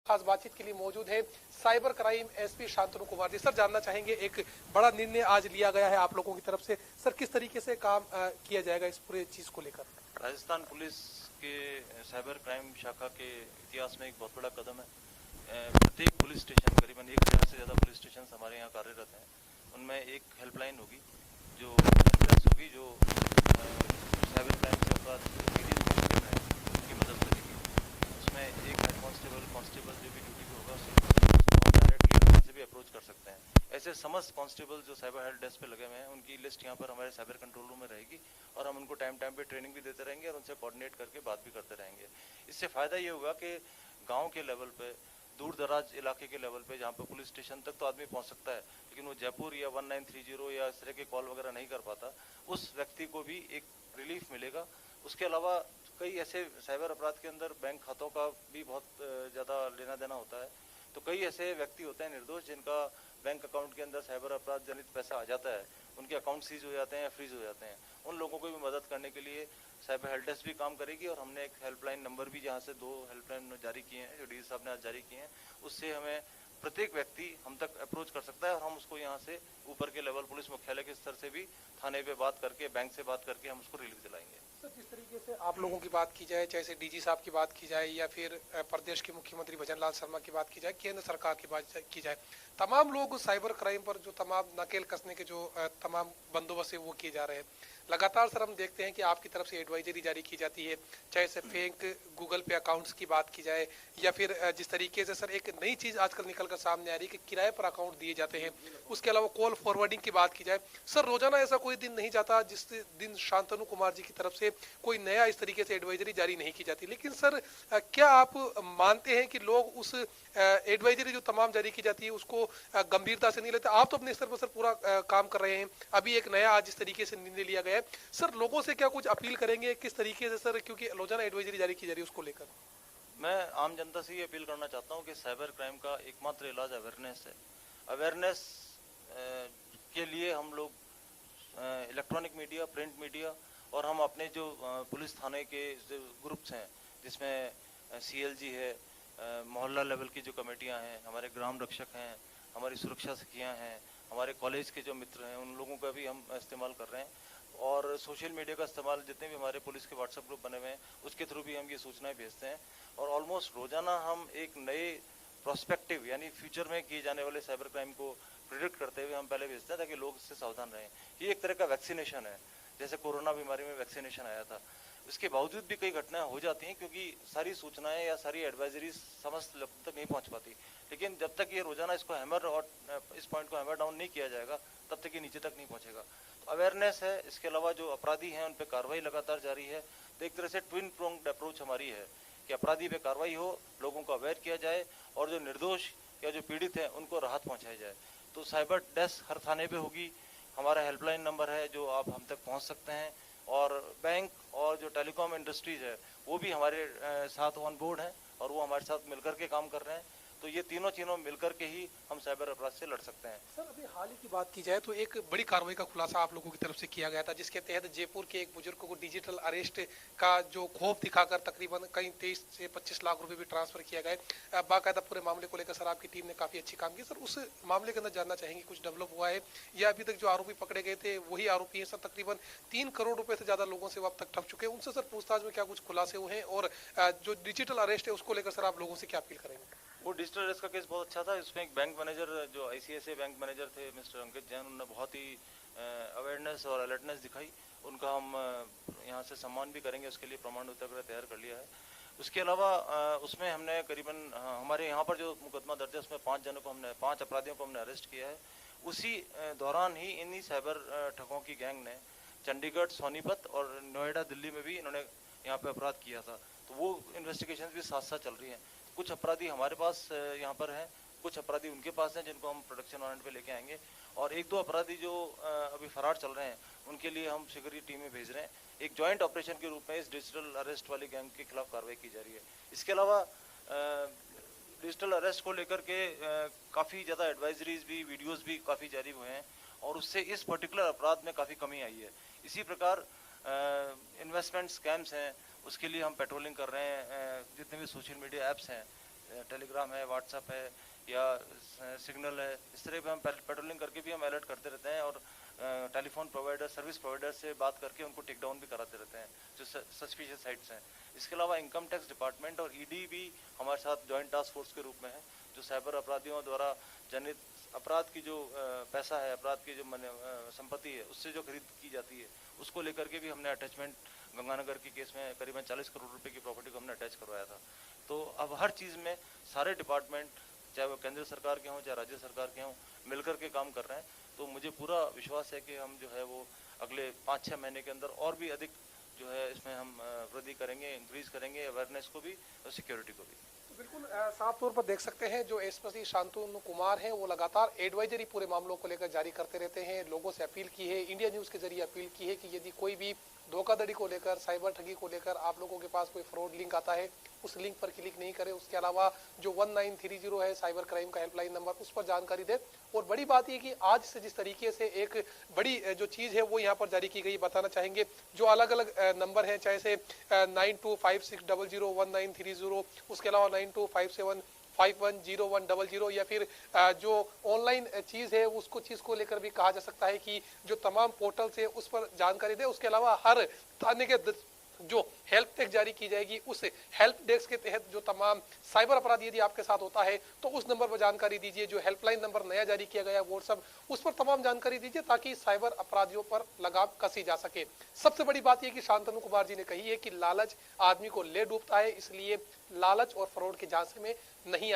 खास बातचीत के लिए मौजूद है cyber crime SP Shantanu Kumar ji. Sir, जानना चाहेंगे, एक बड़ा निर्णय आज लिया गया है आप लोगों की तरफ से, सर किस तरीके से काम किया जाएगा इस पूरे चीज को लेकर? राजस्थान पुलिस के साइबर क्राइम शाखा के इतिहास में एक बहुत बड़ा कदम है। प्रत्येक पुलिस स्टेशन, करीबन 1000 से ज़्यादा पुलिस स्टेशन हमारे यहाँ कार्यरत हैं। उनमें एक हेल्पलाइन होगी जो साइबर क्राइम से अपराध पीड़ित victim है उनकी मदद करेगी। उसमें एक हेड कांस्टेबल जो भी ड्यूटी पे होगा उसको डायरेक्टली वहाँ से भी अप्रोच कर सकते हैं। ऐसे समस्त कांस्टेबल जो साइबर हेल्प डेस्क पे लगे हुए हैं उनकी लिस्ट यहाँ पर हमारे साइबर कंट्रोल रूम में रहेगी और हम उनको टाइम पे ट्रेनिंग भी देते रहेंगे और उनसे कोऑर्डिनेट करके बात भी करते रहेंगे। इससे फ़ायदा ये होगा कि गाँव के लेवल पे, दूर दराज इलाके के लेवल पे, जहाँ पे पुलिस स्टेशन तक तो आदमी पहुँच सकता है लेकिन वो जयपुर या 1930 या इस तरह के कॉल वगैरह नहीं कर पाता, उस व्यक्ति को भी एक रिलीफ मिलेगा। उसके अलावा कई ऐसे साइबर अपराध के अंदर बैंक खातों का भी बहुत ज़्यादा लेना देना होता है, तो कई ऐसे व्यक्ति होते हैं निर्दोष जिनका बैंक अकाउंट के अंदर साइबर अपराध जनित पैसा आ जाता है, उनके अकाउंट सीज हो जाते हैं या फ्रीज हो जाते हैं। उन लोगों को भी मदद करने के लिए साइबर हेल्प डेस्क भी काम करेगी और हमने एक हेल्पलाइन नंबर भी जहाँ से 2 हेल्पलाइन जारी किए हैं, जो डी साहब ने आज जारी किए हैं, उससे हमें प्रत्येक व्यक्ति हम तक अप्रोच कर सकता है और हम उसको यहाँ से ऊपर के लेवल पुलिस मुख्यालय के स्तर से भी थाने पे बात करके, बैंक से बात करके हम उसको रिलीफ दिलाएंगे। सर, जिस तरीके से आप लोगों की बात की जाए, चाहे डीजी साहब की बात की जाए या फिर प्रदेश के मुख्यमंत्री भजन लाल शर्मा की बात की जाए, केंद्र सरकार की बात की जाए, तमाम लोग साइबर क्राइम पर जो तमाम नकेल कसने के जो तमाम बंदोबस्त है वो किए जा रहे हैं। लगातार सर हम देखते हैं कि आपकी तरफ से एडवाइजरी जारी की जाती है, चाहे से फेक गूगल पे अकाउंट्स की बात की जाए या फिर जिस तरीके से सर एक नई चीज आजकल निकल कर सामने आ रही है कि किराए पर अकाउंट दिए जाते हैं, उसके अलावा कॉल फॉरवर्डिंग की बात की जाए। सर, रोजाना ऐसा कोई दिन नहीं जाता जिस दिन शांतनु कुमार जी की तरफ से कोई नया इस तरीके से एडवाइजरी जारी नहीं की जाती। लेकिन सर, क्या आप मानते हैं कि लोग उस एडवाइजरी जो तमाम जारी की जाती है उसको गंभीरता से नहीं लेते? आप तो अपने स्तर पर सर पूरा काम कर रहे हैं, अभी एक नया आज इस तरीके से निर्णय लिया गया है, सर लोगों से क्या कुछ अपील करेंगे किस तरीके से सर, क्योंकि रोजाना एडवाइजरी जारी की जा रही है उसको लेकर? मैं आम जनता से ये अपील करना चाहता हूँ कि साइबर क्राइम का एकमात्र इलाज अवेयरनेस है। अवेयरनेस के लिए हम लोग इलेक्ट्रॉनिक मीडिया, प्रिंट मीडिया और हम अपने जो पुलिस थाने के जो ग्रुप्स हैं जिसमें CLG है, मोहल्ला लेवल की जो कमेटियां हैं, हमारे ग्राम रक्षक हैं, हमारी सुरक्षा सखियां हैं, हमारे कॉलेज के जो मित्र हैं, उन लोगों का भी हम इस्तेमाल कर रहे हैं और सोशल मीडिया का इस्तेमाल, जितने भी हमारे पुलिस के व्हाट्सएप ग्रुप बने हुए हैं उसके थ्रू भी हम ये सूचनाएं भेजते हैं और ऑलमोस्ट रोजाना हम एक नए प्रोस्पेक्टिव यानी फ्यूचर में किए जाने वाले साइबर क्राइम को प्रिडिक्ट करते हुए हम पहले भेजते हैं ताकि लोग इससे सावधान रहें। ये एक तरह का वैक्सीनेशन है, जैसे कोरोना बीमारी में वैक्सीनेशन आया था। इसके बावजूद भी कई घटनाएं हो जाती हैं क्योंकि सारी सूचनाएं या सारी एडवाइजरी समस्त लोगों तक नहीं पहुंच पाती, लेकिन जब तक ये रोजाना इसको हैमर और इस पॉइंट को हैमर डाउन नहीं किया जाएगा तब तक ये नीचे तक नहीं पहुंचेगा। तो अवेयरनेस है, इसके अलावा जो अपराधी हैं उन पर कार्रवाई लगातार जारी है। तो एक तरह से ट्विन प्रोंग्ड अप्रोच हमारी है कि अपराधी पे कार्रवाई हो, लोगों को अवेयर किया जाए और जो निर्दोष या जो पीड़ित हैं उनको राहत पहुंचाई जाए। तो साइबर डेस्क हर थाने पे होगी, हमारा हेल्पलाइन नंबर है जो आप हम तक पहुंच सकते हैं और बैंक और जो टेलीकॉम इंडस्ट्रीज है वो भी हमारे साथ ऑन बोर्ड हैं और वो हमारे साथ मिलकर के काम कर रहे हैं। तो ये तीनों चीज़ों मिलकर के ही हम साइबर अपराध से लड़ सकते हैं। सर, अभी हाल ही की बात की जाए तो एक बड़ी कार्रवाई का खुलासा आप लोगों की तरफ से किया गया था, जिसके तहत जयपुर के एक बुजुर्ग को डिजिटल अरेस्ट का जो खौफ दिखाकर तकरीबन कहीं 23 से 25 लाख रुपए भी ट्रांसफर किया गया। बाकायदा पूरे मामले को लेकर सर आपकी टीम ने काफी अच्छी काम की। सर, उस मामले के अंदर जानना चाहेंगे कुछ डेवलप हुआ है या अभी तक जो आरोपी पकड़े गए थे वही आरोपी है? सर, तकरीबन 3 करोड़ रुपए से ज्यादा लोगों से वो अब तक ठग चुके हैं, उनसे सर पूछताछ में क्या कुछ खुलासे हुए हैं और जो डिजिटल अरेस्ट है उसको लेकर सर आप लोगों से क्या अपील करेंगे? वो डिजिटल अरेस्ट का केस बहुत अच्छा था। इसमें एक बैंक मैनेजर जो ICICI बैंक मैनेजर थे मिस्टर अंकित जैन, उन्होंने बहुत ही अवेयरनेस और अलर्टनेस दिखाई। उनका हम यहाँ से सम्मान भी करेंगे, उसके लिए प्रमाण पत्र तैयार कर लिया है। उसके अलावा उसमें हमने करीबन हमारे यहाँ पर जो मुकदमा दर्ज है उसमें 5 अपराधियों को हमने अरेस्ट किया है। उसी दौरान ही इन्हीं साइबर ठगों की गैंग ने चंडीगढ़, सोनीपत और नोएडा, दिल्ली में भी इन्होंने यहाँ पे अपराध किया था। तो वो इन्वेस्टिगेशन भी साथ साथ चल रही हैं। कुछ अपराधी हमारे पास यहाँ पर हैं, कुछ अपराधी उनके पास हैं जिनको हम प्रोडक्शन वारंट पे लेके आएंगे और 1-2 अपराधी जो अभी फरार चल रहे हैं उनके लिए हम शीघ्र ही टीमें भेज रहे हैं। एक जॉइंट ऑपरेशन के रूप में इस डिजिटल अरेस्ट वाली गैंग के खिलाफ कार्रवाई की जा रही है। इसके अलावा डिजिटल अरेस्ट को लेकर के काफ़ी ज़्यादा एडवाइजरीज भी, वीडियोज़ भी काफ़ी जारी हुए हैं और उससे इस पर्टिकुलर अपराध में काफ़ी कमी आई है। इसी प्रकार इन्वेस्टमेंट स्कैम्स हैं, उसके लिए हम पेट्रोलिंग कर रहे हैं। जितने भी सोशल मीडिया ऐप्स हैं टेलीग्राम है, व्हाट्सएप है या सिग्नल है, इस तरह पे हम पेट्रोलिंग करके भी हम अलर्ट करते रहते हैं और टेलीफोन प्रोवाइडर, सर्विस प्रोवाइडर से बात करके उनको टेक डाउन भी कराते रहते हैं जो सस्पिशियस साइट्स हैं। इसके अलावा इनकम टैक्स डिपार्टमेंट और ईडी भी हमारे साथ जॉइंट टास्क फोर्स के रूप में है, जो साइबर अपराधियों द्वारा जनित अपराध की जो पैसा है, अपराध की जो संपत्ति है, उससे जो खरीद की जाती है, उसको लेकर के भी हमने अटैचमेंट गंगानगर के केस में करीबन 40 करोड़ रुपए की प्रॉपर्टी को हमने अटैच करवाया था। तो अब हर चीज़ में सारे डिपार्टमेंट, चाहे वो केंद्र सरकार के हों चाहे राज्य सरकार के हों, मिलकर के काम कर रहे हैं। तो मुझे पूरा विश्वास है कि हम जो है वो अगले 5-6 महीने के अंदर और भी अधिक जो है इसमें हम वृद्धि करेंगे, इंक्रीज करेंगे अवेयरनेस को भी और सिक्योरिटी को भी। बिल्कुल साफ तौर पर देख सकते हैं जो एसपी शांतनु कुमार हैं वो लगातार एडवाइजरी पूरे मामलों को लेकर जारी करते रहते हैं। लोगों से अपील की है, इंडिया न्यूज के जरिए अपील की है कि यदि कोई भी धोखाधड़ी को लेकर, साइबर ठगी को लेकर आप लोगों के पास कोई फ्रॉड लिंक आता है, उस लिंक पर क्लिक नहीं करें। उसके अलावा जो 1930 है साइबर क्राइम का हेल्पलाइन नंबर, उस पर जानकारी दे। और बड़ी बात यह कि आज से जिस तरीके से एक बड़ी जो चीज है वो यहाँ पर जारी की गई, बताना चाहेंगे जो अलग अलग नंबर है, चाहे से 9256001930, उसके अलावा 9257510100 या फिर जो ऑनलाइन चीज है उसको चीज को लेकर भी कहा जा सकता है कि जो तमाम पोर्टल है उस पर जानकारी दे। उसके अलावा हर थाने के जो हेल्प डेस्क जारी की जाएगी, उस हेल्प डेस्क के तहत जो तमाम साइबर अपराध यदि आपके साथ होता है तो उस नंबर पर जानकारी दीजिए। जो हेल्पलाइन नंबर नया जारी किया गया है व्हाट्सएप, उस पर तमाम जानकारी दीजिए ताकि साइबर अपराधियों पर लगाम कसी जा सके। सबसे बड़ी बात यह कि शांतनु कुमार जी ने कही है कि लालच आदमी को ले डूबता है, इसलिए लालच और फ्रॉड की जांच में नहीं